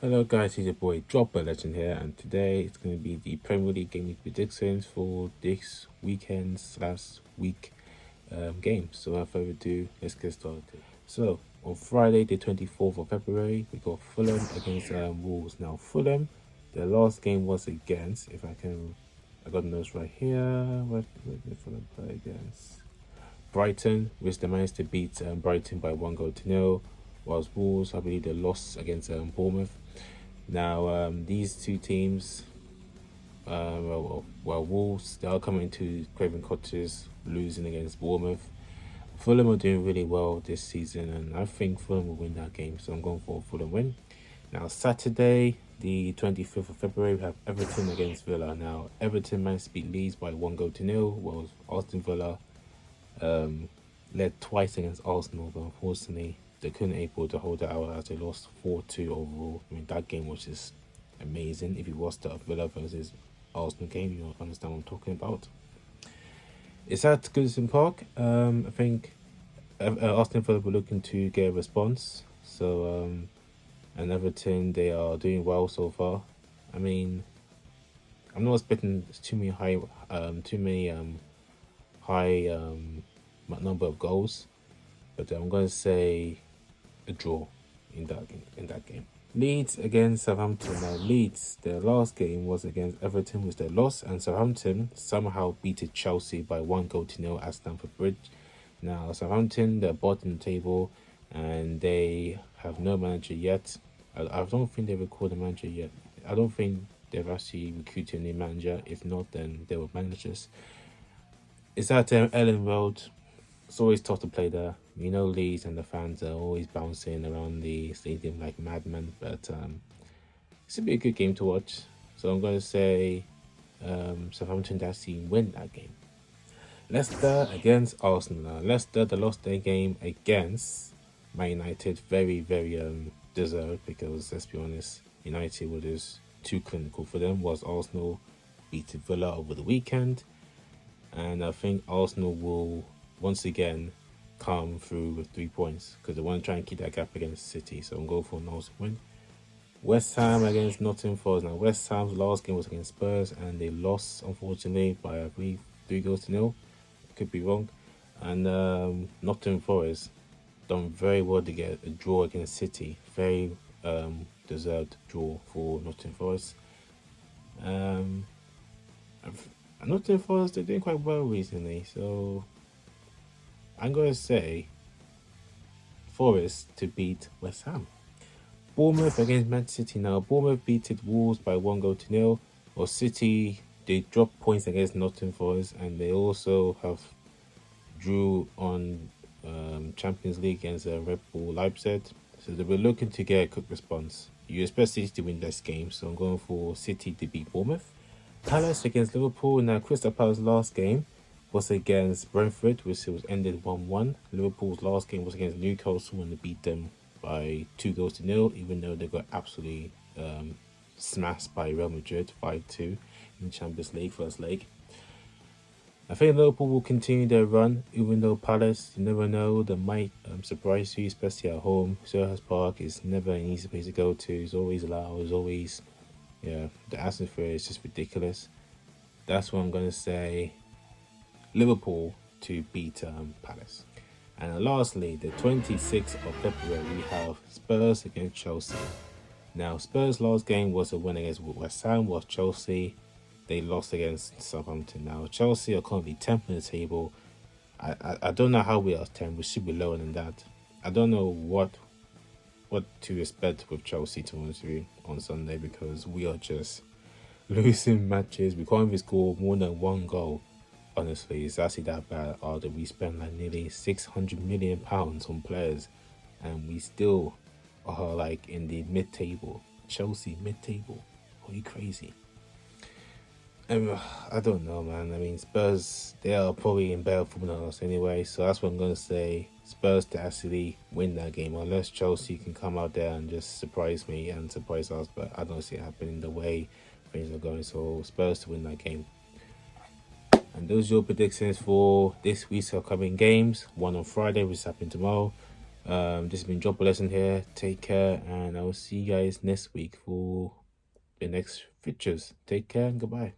Hello guys, it's your boy Dropper Legend here, and today it's going to be the Premier League gaming predictions for this weekend/week game. So without further ado, let's get started. So on Friday the 24th of February, we got Fulham against Wolves. Now Fulham, their last game was against, I got the notes right here, what did Fulham play against? Brighton, which they managed to beat Brighton by 1-0, whilst Wolves, I believe they lost against Bournemouth. Now, these two teams, Wolves, they are coming to Craven Cottage, losing against Bournemouth. Fulham are doing really well this season, and I think Fulham will win that game, so I'm going for a Fulham win. Now, Saturday, the 25th of February, we have Everton against Villa. Now, Everton managed to beat Leeds by 1-0, while Aston Villa led twice against Arsenal, but unfortunately, they couldn't able to hold it out as they lost 4-2 overall. I mean, that game was just amazing. If you watched the Villa versus Arsenal game, you'll understand what I'm talking about. It's at Goodison Park. I think Aston Villa were looking to get a response. So, and Everton, they are doing well so far. I mean, I'm not expecting too many high number of goals, but I'm going to say a draw in that game. Leeds against Southampton. Now Leeds, their last game was against Everton, which they lost, and Southampton somehow beat Chelsea by 1-0 at Stamford Bridge. Now Southampton, they're bottom the table, and they have no manager yet. I don't think they've recruited a manager yet. I don't think they've actually recruited a new manager. If not, then they were managers. It's at Ellen Road. It's always tough to play there. You know, Leeds and the fans are always bouncing around the stadium like madmen, but it should be a good game to watch. So I'm going to say Southampton actually win that game. Leicester against Arsenal. Now, Leicester, they lost their game against Man United. Very, very deserved, because let's be honest, United were just too clinical for them. Was Arsenal beat Villa over the weekend, and I think Arsenal will once again come through with 3 points because they want to try and keep that gap against City. So I'm going for an Arsenal win. West Ham against Nottingham Forest. Now West Ham's last game was against Spurs, and they lost unfortunately by I believe 3-0. Could be wrong. And Nottingham Forest done very well to get a draw against City. Very deserved draw for Nottingham Forest. Nottingham Forest, they're doing quite well recently, so I'm going to say Forest to beat West Ham. Bournemouth against Manchester City. Now, Bournemouth beat Wolves by 1-0. Or City, they dropped points against Nottingham Forest, and they also have drew on Champions League against Red Bull Leipzig. So they were looking to get a quick response. You expect City to win this game, so I'm going for City to beat Bournemouth. Palace against Liverpool. Now, Crystal Palace's last game was against Brentford, which was ended 1-1. Liverpool's last game was against Newcastle, and they beat them by 2-0, even though they got absolutely smashed by Real Madrid 5-2 in the Champions League first leg. I think Liverpool will continue their run, even though Palace, you never know, they might surprise you, especially at home. Selhurst Park is never an easy place to go to. It's always loud, it's always, the atmosphere is just ridiculous. That's what I'm going to say. Liverpool to beat Palace. And lastly, the 26th of February, we have Spurs against Chelsea. Now, Spurs' last game was a win against West Ham, was Chelsea. They lost against Southampton. Now, Chelsea are currently 10th in the table. I don't know how we are 10. We should be lower than that. I don't know what to expect with Chelsea tomorrow on Sunday, because we are just losing matches. We can't even score more than one goal. Honestly, it's actually that bad. That we spent like nearly £600 million on players, and we still are like in the mid-table. Chelsea mid-table. Are you crazy? I don't know, man. I mean, Spurs, they are probably in better form than us anyway, so that's what I'm going to say. Spurs to actually win that game, unless Chelsea can come out there and just surprise me and surprise us, but I don't see it happening the way things are going. So Spurs to win that game. And those are your predictions for this week's upcoming games. One on Friday, which is happening tomorrow. This has been Job Lesson here. Take care, and I will see you guys next week for the next features. Take care and goodbye.